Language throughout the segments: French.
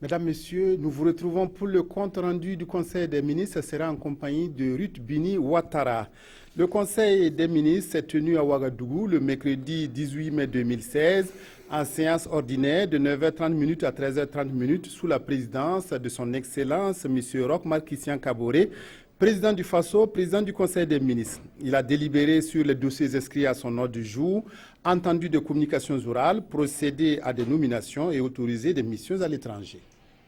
Mesdames, Messieurs, nous vous retrouvons pour le compte rendu du Conseil des ministres. Ce sera en compagnie de Ruth Bini Ouattara. Le Conseil des ministres s'est tenu à Ouagadougou le mercredi 18 mai 2016 en séance ordinaire de 9h30 à 13h30 sous la présidence de son Excellence M. Roch Marc Christian Kaboré, président du FASO, président du Conseil des ministres. Il a délibéré sur les dossiers inscrits à son ordre du jour, entendu des communications orales, procédé à des nominations et autorisé des missions à l'étranger.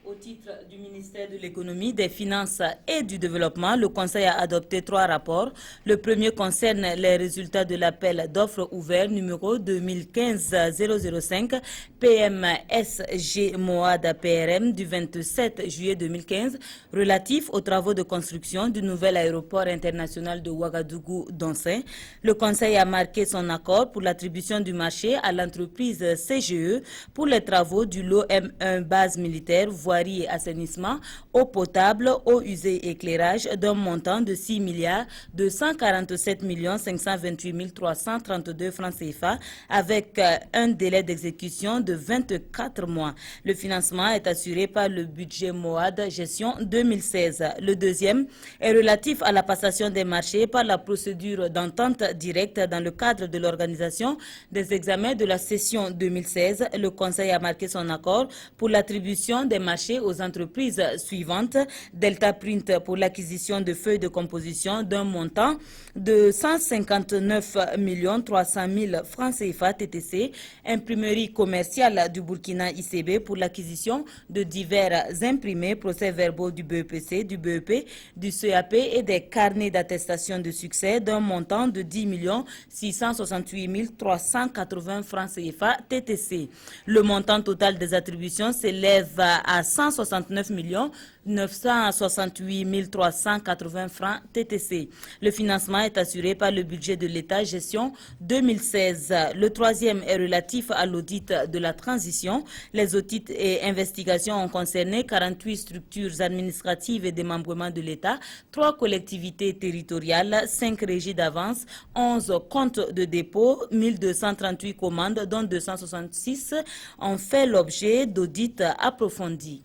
Au titre du ministère de l'économie, des finances et du développement, le Conseil a adopté 3 rapports. Le premier concerne les résultats de l'appel d'offres ouvert numéro 2015-005 PMSG Moad PRM du 27 juillet 2015 relatif aux travaux de construction du nouvel aéroport international de Ouagadougou-Donsin. Le Conseil a marqué son accord pour l'attribution du marché à l'entreprise CGE pour les travaux du lot M1 base militaire, voirie et assainissement, eau potable, eau usée et éclairage d'un montant de 6 247 528 332 francs CFA avec un délai d'exécution de 24 mois. Le financement est assuré par le budget MOAD gestion 2016. Le deuxième est relatif à la passation des marchés par la procédure d'entente directe dans le cadre de l'organisation des examens de la session 2016. Le Conseil a marqué son accord pour l'attribution des marchés aux entreprises suivantes. Delta Print pour l'acquisition de feuilles de composition d'un montant de 159 300 000 francs CFA TTC. Imprimerie commerciale du Burkina ICB pour l'acquisition de divers imprimés, procès-verbaux du BEPC, du BEP, du CAP et des carnets d'attestation de succès d'un montant de 10 668 380 francs CFA TTC. Le montant total des attributions s'élève à 169 968 380 francs TTC. Le financement est assuré par le budget de l'État gestion 2016. Le troisième est relatif à l'audit de la transition. Les audits et investigations ont concerné 48 structures administratives et démembrements de l'État, 3 collectivités territoriales, 5 régies d'avance, 11 comptes de dépôt, 1238 commandes, dont 266 ont fait l'objet d'audits approfondis.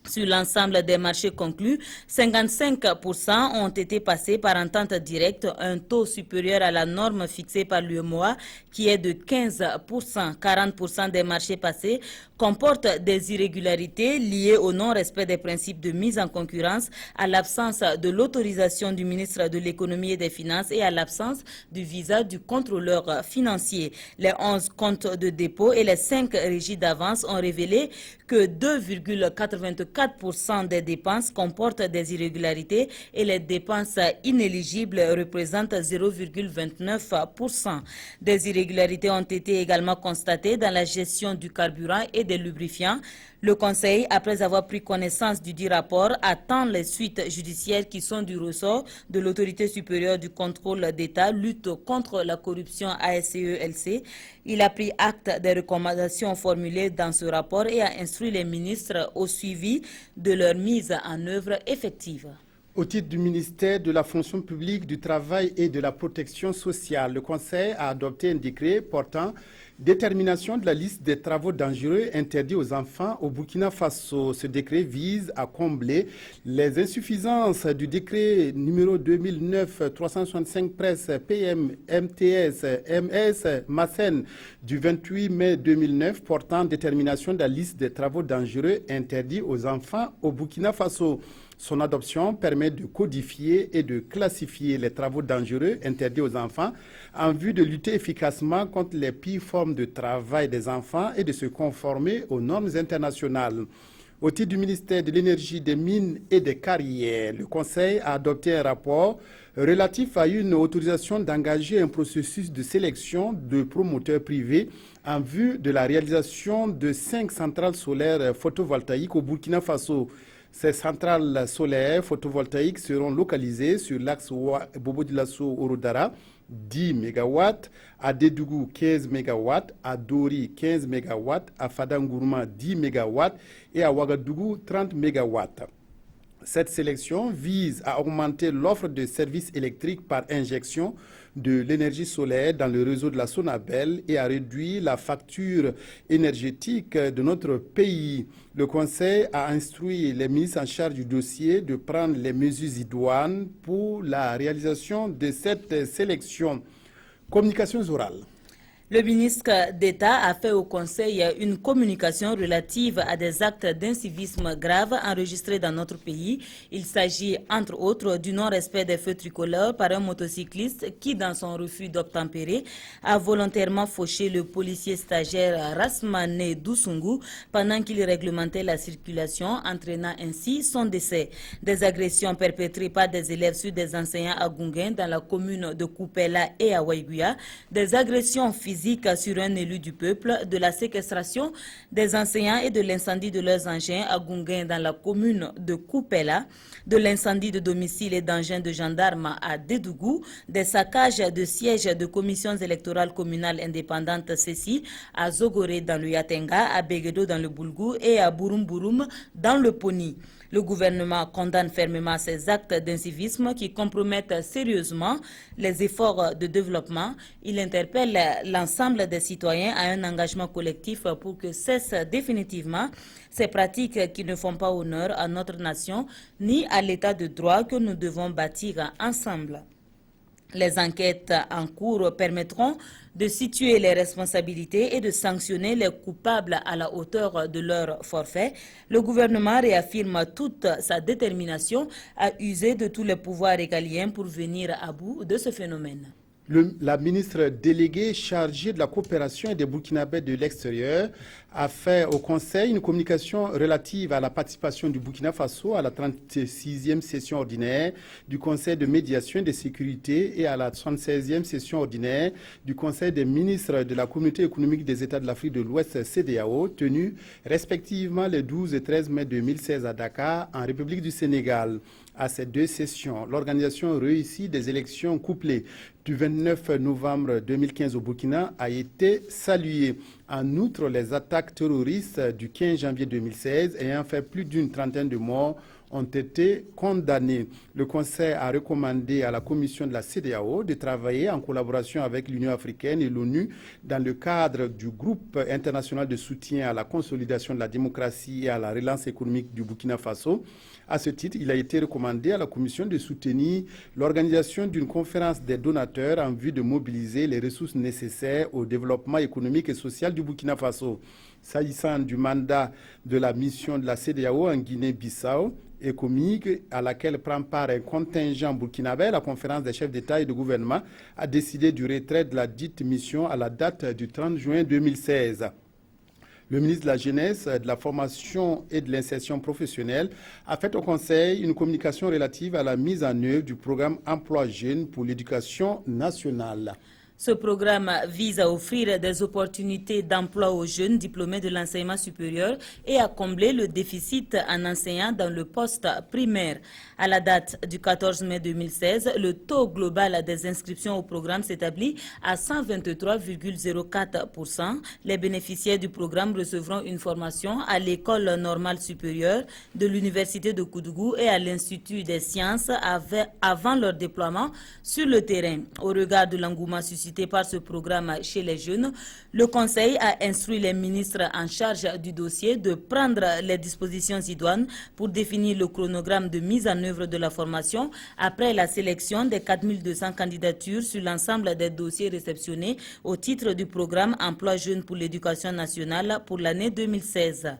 Sur l'ensemble des marchés conclus, 55% ont été passés par entente directe, un taux supérieur à la norme fixée par l'UEMOA qui est de 15%. 40% des marchés passés comportent des irrégularités liées au non-respect des principes de mise en concurrence, à l'absence de l'autorisation du ministre de l'économie et des finances et à l'absence du visa du contrôleur financier. Les 11 comptes de dépôt et les 5 régies d'avance ont révélé que 2,84% des dépenses comportent des irrégularités et les dépenses inéligibles représentent 0,29%. Des irrégularités ont été également constatées dans la gestion du carburant et des lubrifiants. Le Conseil, après avoir pris connaissance du dit rapport, attend les suites judiciaires qui sont du ressort de l'autorité supérieure du contrôle d'État, lutte contre la corruption ASCE-LC. Il a pris acte des recommandations formulées dans ce rapport et a instruit les ministres au suivi de leur mise en œuvre effective. Au titre du ministère de la fonction publique, du travail et de la protection sociale, le Conseil a adopté un décret portant détermination de la liste des travaux dangereux interdits aux enfants au Burkina Faso. Ce décret vise à combler les insuffisances du décret numéro 2009-365 presse PM-MTS-MS Massen du 28 mai 2009 portant détermination de la liste des travaux dangereux interdits aux enfants au Burkina Faso. Son adoption permet de codifier et de classifier les travaux dangereux interdits aux enfants en vue de lutter efficacement contre les pires formes de travail des enfants et de se conformer aux normes internationales. Au titre du ministère de l'Énergie, des Mines et des Carrières, le Conseil a adopté un rapport relatif à une autorisation d'engager un processus de sélection de promoteurs privés en vue de la réalisation de 5 centrales solaires photovoltaïques au Burkina Faso. Ces centrales solaires photovoltaïques seront localisées sur l'axe Bobo-Dioulasso-Orodara, 10 MW, à Dédougou 15 MW, à Dori 15 MW, à Fadangourma 10 MW et à Ouagadougou 30 MW. Cette sélection vise à augmenter l'offre de services électriques par injection de l'énergie solaire dans le réseau de la Sonabel et à réduire la facture énergétique de notre pays. Le Conseil a instruit les ministres en charge du dossier de prendre les mesures idoines pour la réalisation de cette sélection. Communications orales. Le ministre d'État a fait au Conseil une communication relative à des actes d'incivisme graves enregistrés dans notre pays. Il s'agit, entre autres, du non-respect des feux tricolores par un motocycliste qui, dans son refus d'obtempérer, a volontairement fauché le policier stagiaire Rasmane Doussungou pendant qu'il réglementait la circulation, entraînant ainsi son décès. Des agressions perpétrées par des élèves sur des enseignants à Gunguin dans la commune de Koupela et à Waiguya, des agressions physiques sur un élu du peuple, de la séquestration des enseignants et de l'incendie de leurs engins à Gunguin dans la commune de Koupela, de l'incendie de domicile et d'engins de gendarmes à Dédougou, des saccages de sièges de commissions électorales communales indépendantes CECI à Zogoré dans le Yatenga, à Beguedo dans le Boulgou et à Burum dans le Poni. Le gouvernement condamne fermement ces actes d'incivisme qui compromettent sérieusement les efforts de développement. Il interpelle l'ensemble des citoyens à un engagement collectif pour que cessent définitivement ces pratiques qui ne font pas honneur à notre nation ni à l'état de droit que nous devons bâtir ensemble. Les enquêtes en cours permettront de situer les responsabilités et de sanctionner les coupables à la hauteur de leur forfait. Le gouvernement réaffirme toute sa détermination à user de tous les pouvoirs régaliens pour venir à bout de ce phénomène. La ministre déléguée chargée de la coopération et des Burkinabés de l'extérieur a fait au Conseil une communication relative à la participation du Burkina Faso à la 36e session ordinaire du Conseil de médiation et de sécurité et à la 76e session ordinaire du Conseil des ministres de la Communauté économique des États de l'Afrique de l'Ouest CEDEAO, tenue respectivement les 12 et 13 mai 2016 à Dakar, en République du Sénégal. À ces deux sessions, l'organisation réussie des élections couplées du 29 novembre 2015 au Burkina a été saluée. En outre, les attaques terroristes du 15 janvier 2016 ayant fait plus d'une trentaine de morts ont été condamnées. Le Conseil a recommandé à la Commission de la CEDEAO de travailler en collaboration avec l'Union africaine et l'ONU dans le cadre du groupe international de soutien à la consolidation de la démocratie et à la relance économique du Burkina Faso. À ce titre, il a été recommandé à la Commission de soutenir l'organisation d'une conférence des donateurs en vue de mobiliser les ressources nécessaires au développement économique et social du Burkina Faso. S'agissant du mandat de la mission de la CEDEAO en Guinée-Bissau, économique à laquelle prend part un contingent burkinabé, la conférence des chefs d'État et de gouvernement a décidé du retrait de la dite mission à la date du 30 juin 2016. Le ministre de la Jeunesse, de la Formation et de l'Insertion professionnelle a fait au Conseil une communication relative à la mise en œuvre du programme Emploi Jeunes pour l'éducation nationale. Ce programme vise à offrir des opportunités d'emploi aux jeunes diplômés de l'enseignement supérieur et à combler le déficit en enseignants dans le poste primaire. À la date du 14 mai 2016, le taux global des inscriptions au programme s'établit à 123,04%. Les bénéficiaires du programme recevront une formation à l'école normale supérieure de l'Université de Koudougou et à l'Institut des sciences avant leur déploiement sur le terrain. Au regard de l'engouement suscité par ce programme chez les jeunes, le Conseil a instruit les ministres en charge du dossier de prendre les dispositions idoines pour définir le chronogramme de mise en œuvre de la formation après la sélection des 4200 candidatures sur l'ensemble des dossiers réceptionnés au titre du programme Emploi Jeunes pour l'éducation nationale pour l'année 2016.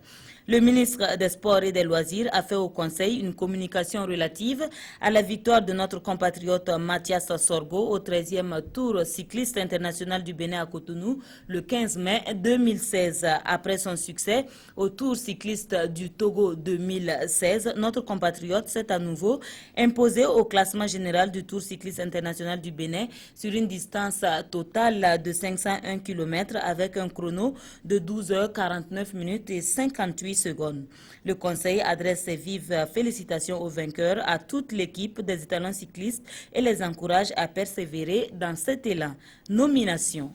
Le ministre des Sports et des Loisirs a fait au Conseil une communication relative à la victoire de notre compatriote Mathias Sorgo au 13e Tour cycliste international du Bénin à Cotonou le 15 mai 2016. Après son succès au Tour cycliste du Togo 2016, notre compatriote s'est à nouveau imposé au classement général du Tour cycliste international du Bénin sur une distance totale de 501 km avec un chrono de 12h49 minutes et 58 secondes. Le Conseil adresse ses vives félicitations aux vainqueurs, à toute l'équipe des étalons cyclistes et les encourage à persévérer dans cet élan. Nomination.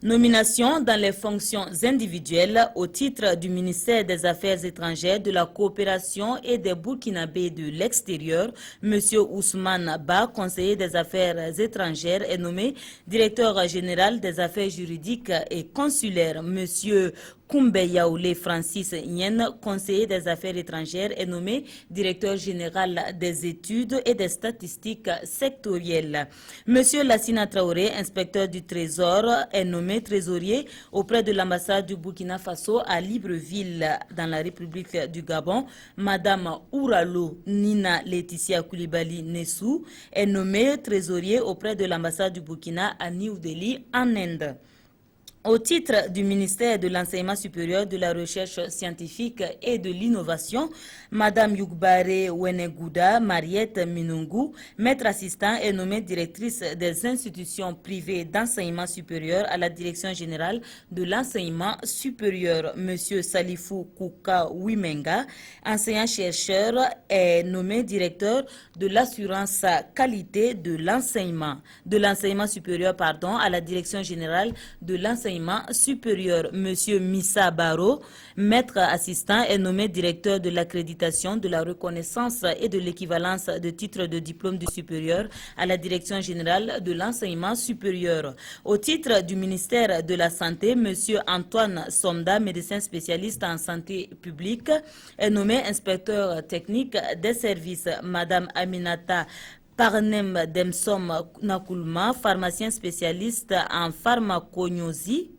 Nomination dans les fonctions individuelles au titre du ministère des Affaires étrangères, de la coopération et des Burkinabés de l'extérieur. Monsieur Ousmane Ba, conseiller des Affaires étrangères, est nommé directeur général des Affaires juridiques et consulaires. Monsieur Koumbe Yaoulé Francis Nyen, conseiller des Affaires étrangères, est nommé directeur général des études et des statistiques sectorielles. Monsieur Lassina Traoré, inspecteur du Trésor, est nommé trésorier auprès de l'ambassade du Burkina Faso à Libreville, dans la République du Gabon. Madame Ouralo Nina Laetitia Koulibaly Nessou est nommée trésorier auprès de l'ambassade du Burkina à New Delhi, en Inde. Au titre du ministère de l'Enseignement supérieur, de la Recherche scientifique et de l'Innovation, Madame Yugbare Wenegouda Mariette Minungu, maître assistant, est nommée directrice des institutions privées d'enseignement supérieur à la Direction générale de l'enseignement supérieur. Monsieur Salifou Kouka Wimenga, enseignant-chercheur, est nommé directeur de l'assurance qualité de l'enseignement supérieur, à la Direction générale de l'enseignement supérieur. Monsieur Missa Baro, maître assistant, est nommé directeur de l'accréditation, de la reconnaissance et de l'équivalence de titres de diplôme du supérieur à la Direction générale de l'enseignement supérieur. Au titre du ministère de la Santé, monsieur Antoine Somda, médecin spécialiste en santé publique, est nommé inspecteur technique des services. Madame Aminata Parnem Demsom Nakulma, pharmacien spécialiste en pharmacognosie,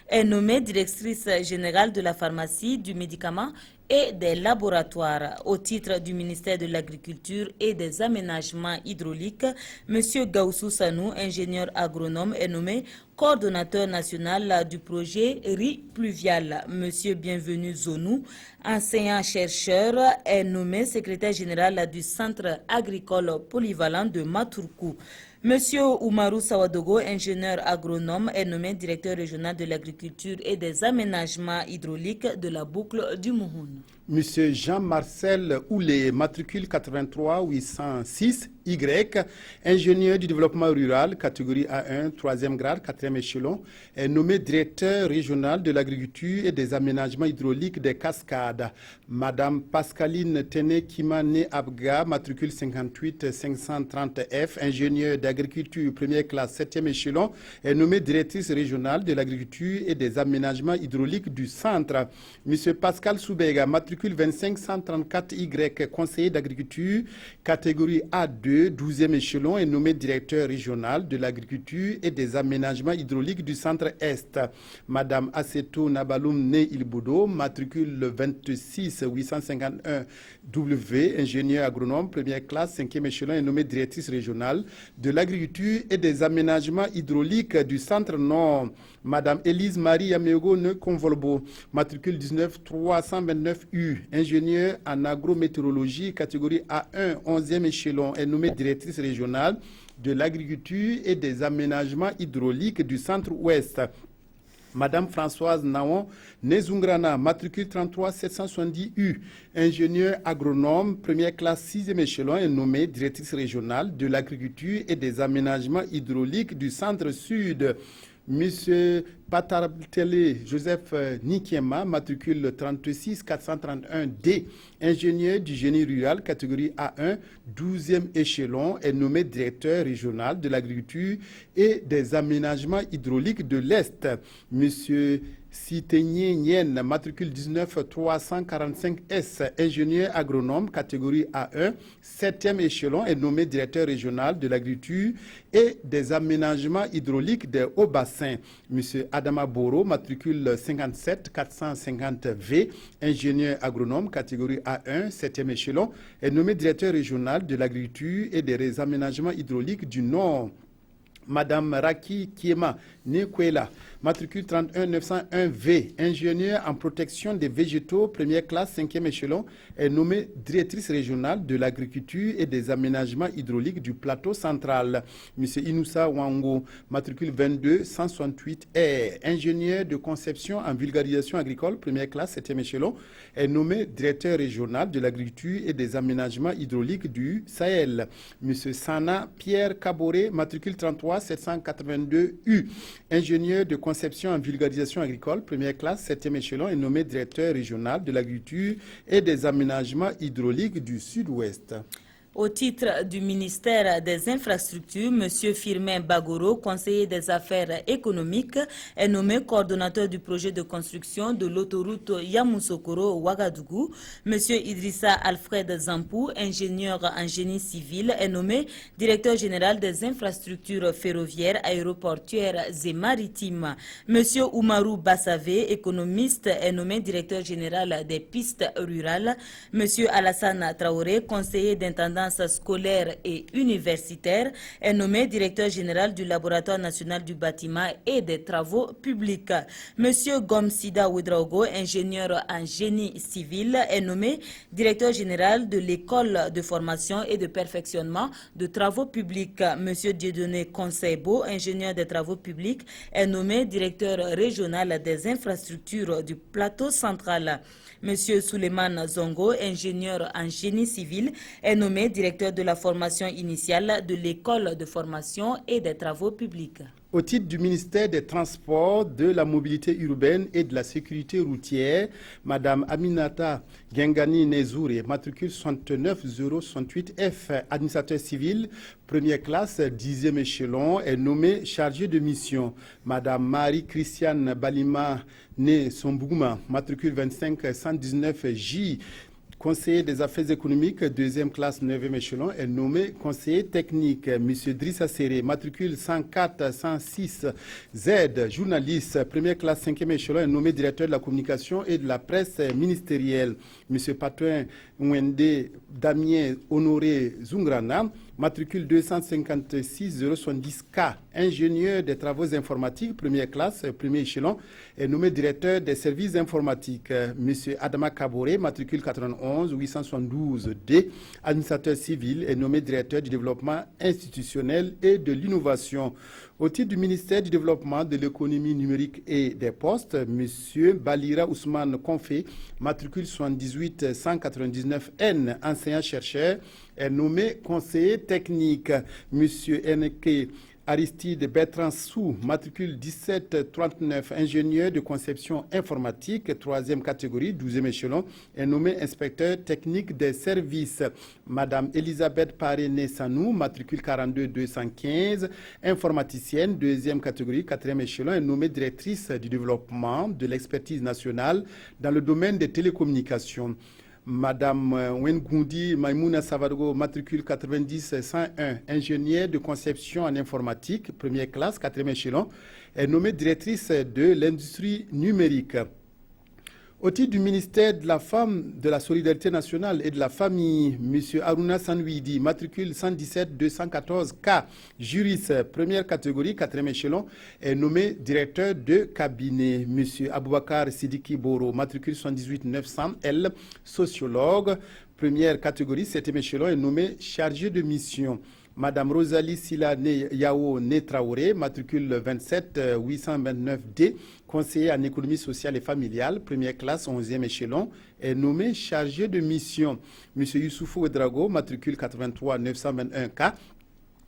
est nommée directrice générale de la pharmacie, du médicament et des laboratoires. Au titre du ministère de l'Agriculture et des Aménagements hydrauliques, M. Gaussou Sanou, ingénieur agronome, est nommé coordonnateur national du projet riz pluvial. M. Bienvenu Zonou, enseignant-chercheur, est nommé secrétaire général du Centre agricole polyvalent de Maturkou. Monsieur Oumarou Sawadogo, ingénieur agronome, est nommé directeur régional de l'agriculture et des aménagements hydrauliques de la boucle du Mouhoun. Monsieur Jean-Marcel Oulé, matricule 83 806 Y, ingénieur du développement rural, catégorie A1, 3e grade, 4e échelon, est nommé directeur régional de l'agriculture et des aménagements hydrauliques des Cascades. Madame Pascaline Tene-Kimane Abga, matricule 58 530 F, ingénieur d'agriculture, première classe, 7e échelon, est nommée directrice régionale de l'agriculture et des aménagements hydrauliques du centre. Monsieur Pascal Soubega, matricule 25 134 Y, conseiller d'agriculture, catégorie A2, 12e échelon, est nommé directeur régional de l'agriculture et des aménagements hydrauliques du centre-Est. Madame Assetou Nabaloum Né Ilboudo, matricule 26 851 W, ingénieur agronome, première classe, 5e échelon, est nommée directrice régionale de l'agriculture et des aménagements hydrauliques du centre-Nord. Madame Élise Marie Yamego Convolbo, matricule 19 329 U, ingénieur en agrométéorologie, catégorie A1, 11e échelon, est nommée directrice régionale de l'agriculture et des aménagements hydrauliques du centre-ouest. Madame Françoise Naon Nezungrana, matricule 33 770 U, ingénieur agronome, première classe, 6e échelon, est nommée directrice régionale de l'agriculture et des aménagements hydrauliques du centre-sud. Monsieur Patartele Joseph Nikiema, matricule 36 431 D, ingénieur du génie rural, catégorie A1, 12e échelon, est nommé directeur régional de l'agriculture et des aménagements hydrauliques de l'Est. Monsieur Sitenye Nyen, matricule 19 345 S, ingénieur agronome, catégorie A1, 7e échelon, est nommé directeur régional de l'agriculture et des aménagements hydrauliques des hauts-bassins. Monsieur Adama Boro, matricule 57 450 V, ingénieur agronome, catégorie A1, 7e échelon, est nommé directeur régional de l'agriculture et des aménagements hydrauliques du Nord. Madame Raki Kiema Nekwela, matricule 31 901 V, ingénieur en protection des végétaux, première classe, 5e échelon, est nommée directrice régionale de l'agriculture et des aménagements hydrauliques du plateau central. Monsieur Inoussa Wango, matricule 22 168 R, ingénieur de conception en vulgarisation agricole, première classe, 7e échelon, est nommé directeur régional de l'agriculture et des aménagements hydrauliques du Sahel. Monsieur Sana Pierre Caboré, matricule 33 782 U, ingénieur de conception conception en vulgarisation agricole, première classe, 7e échelon, est nommé directeur régional de l'agriculture et des aménagements hydrauliques du Sud-Ouest. Au titre du ministère des Infrastructures, M. Firmin Bagoro, conseiller des affaires économiques, est nommé coordonnateur du projet de construction de l'autoroute Yamoussoukro-Ouagadougou. M. Idrissa Alfred Zampou, ingénieur en génie civil, est nommé directeur général des infrastructures ferroviaires, aéroportuaires et maritimes. M. Oumarou Bassavé, économiste, est nommé directeur général des pistes rurales. M. Alassane Traoré, conseiller d'intendance scolaire et universitaire, est nommé directeur général du laboratoire national du bâtiment et des travaux publics. Monsieur Gomsida Ouedraogo, ingénieur en génie civil, est nommé directeur général de l'école de formation et de perfectionnement de travaux publics. Monsieur Dieudonné Conseibo, ingénieur des travaux publics, est nommé directeur régional des infrastructures du plateau central. Monsieur Souleymane Zongo, ingénieur en génie civil, est nommé directeur de la formation initiale de l'école de formation et des travaux publics. Au titre du ministère des Transports, de la Mobilité urbaine et de la Sécurité routière, Mme Aminata Gengani Nezouri, matricule 69068F, administrateur civil, première classe, 10e échelon, est nommée chargée de mission. Mme Marie-Christiane Balima Né Sombougma, matricule 25119J, conseiller des affaires économiques, deuxième classe, 9e échelon, est nommé conseiller technique. M. Drissa Serré, matricule 104-106Z, journaliste, première classe, 5e échelon, est nommé directeur de la communication et de la presse ministérielle. M. Patouin Nwende Damien Honoré Zungrana, matricule 256-070K, ingénieur des travaux informatiques, première classe, premier échelon, est nommé directeur des services informatiques. M. Adama Kabore, matricule 91-872D, administrateur civil, est nommé directeur du développement institutionnel et de l'innovation. Au titre du ministère du Développement, de l'économie numérique et des postes, M. Balira Ousmane Konfé, matricule 78-199N, enseignant-chercheur, est nommé conseiller technique. M. Eneke Aristide Bertrand Sou, matricule 1739, ingénieur de conception informatique, 3e catégorie, 12e échelon, est nommé inspecteur technique des services. Madame Elisabeth Paré Sanou, matricule 42215, informaticienne, 2e catégorie, 4e échelon, est nommée directrice du développement de l'expertise nationale dans le domaine des télécommunications. Madame Wengundi Maïmouna Savargo, matricule 90-101, ingénieure de conception en informatique, première classe, 4e échelon, est nommée directrice de l'industrie numérique. Au titre du ministère de la Femme, de la Solidarité nationale et de la Famille, M. Aruna Sanouidi, matricule 117-214K, juriste, première catégorie, 4e échelon, est nommé directeur de cabinet. M. Aboubakar Sidiki Boro, matricule 78-900L, sociologue, première catégorie, 7e échelon, est nommé chargé de mission. Madame Rosalie Sila Yao Netraoré, matricule 27-829D, conseiller en économie sociale et familiale, première classe, 11e échelon, est nommé chargé de mission. Monsieur Youssoufou Ouedraogo, matricule 83-921K,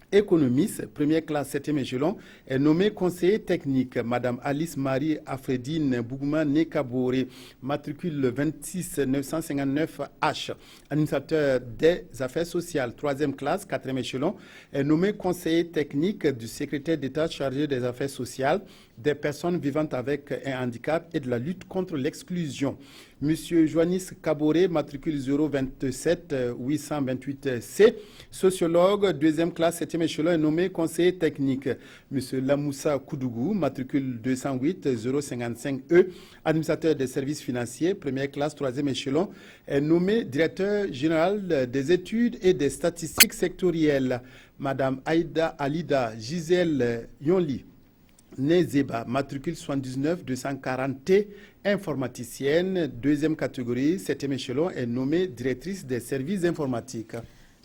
économiste, première classe, 7e échelon, est nommé conseiller technique. Madame Alice Marie Afredine Bougma Nekabore, matricule 26-959H, administrateur des affaires sociales, 3e classe, 4e échelon, est nommé conseiller technique du secrétaire d'État chargé des affaires sociales, des personnes vivant avec un handicap et de la lutte contre l'exclusion. Monsieur Joannis Kabore, matricule 027-828C, sociologue, 2e classe, 7e échelon, est nommé conseiller technique. Monsieur Lamoussa Koudougou, matricule 208-055E, administrateur des services financiers, première classe, 3e échelon, est nommé directeur général des études et des statistiques sectorielles. Madame Aïda Alida Gisèle Yonli Nezeba, matricule 79-240T, informaticienne, 2e catégorie, 7e échelon, est nommée directrice des services informatiques.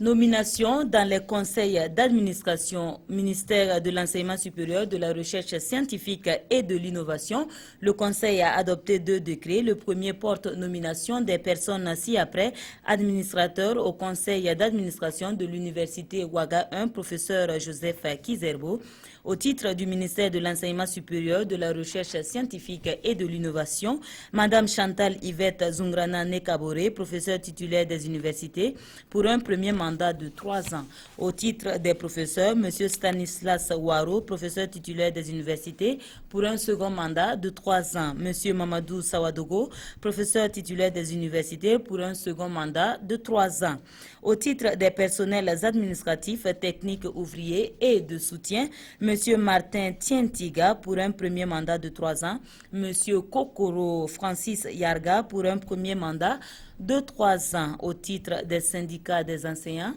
Nomination dans les conseils d'administration, ministère de l'Enseignement supérieur, de la Recherche scientifique et de l'Innovation. Le conseil a adopté 2 décrets. Le premier porte nomination des personnes ci-après administrateurs au conseil d'administration de l'Université Ouaga 1, professeur Joseph Kizerbo. Au titre du ministère de l'Enseignement supérieur, de la Recherche scientifique et de l'Innovation, Madame Chantal Yvette Zungrana Nekabore, professeure titulaire des universités, pour un premier mandat de 3 ans. Au titre des professeurs, Monsieur Stanislas Ouaro, professeur titulaire des universités, pour un second mandat de 3 ans. Monsieur Mamadou Sawadogo, professeur titulaire des universités, pour un second mandat de 3 ans. Au titre des personnels administratifs, techniques, ouvriers et de soutien, Monsieur Martin Tientiga pour un premier mandat de 3 ans, Monsieur Kokoro Francis Yarga pour un premier mandat de 3 ans. Au titre des syndicats des enseignants,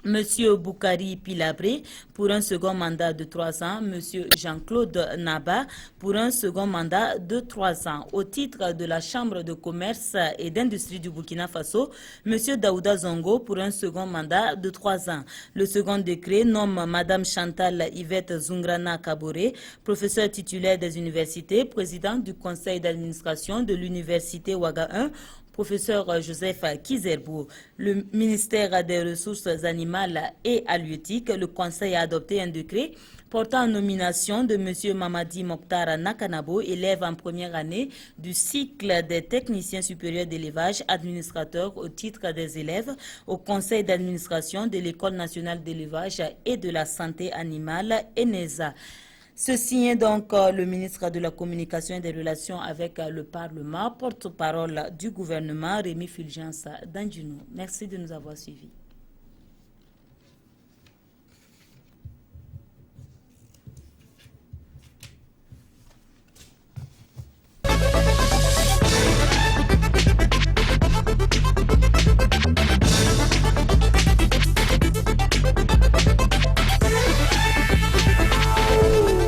Monsieur Boukari Pilabré pour un second mandat de 3 ans, Monsieur Jean-Claude Naba pour un second mandat de 3 ans. Au titre de la Chambre de commerce et d'industrie du Burkina Faso, Monsieur Daouda Zongo pour un second mandat de 3 ans. Le second décret nomme Madame Chantal Yvette Zungrana Kabore, professeure titulaire des universités, présidente du conseil d'administration de l'Université Ouaga 1, professeur Joseph Kizerbo. Le ministère des Ressources animales et halieutiques, le Conseil a adopté un décret portant en nomination de M. Mamadi Mokhtar Nakanabo, élève en première année du cycle des techniciens supérieurs d'élevage, administrateur au titre des élèves, au Conseil d'administration de l'École nationale d'élevage et de la santé animale, ENESA. Ceci est donc le ministre de la Communication et des Relations avec le Parlement, porte-parole du gouvernement, Rémi Fulgence Dandjuno. Merci de nous avoir suivis.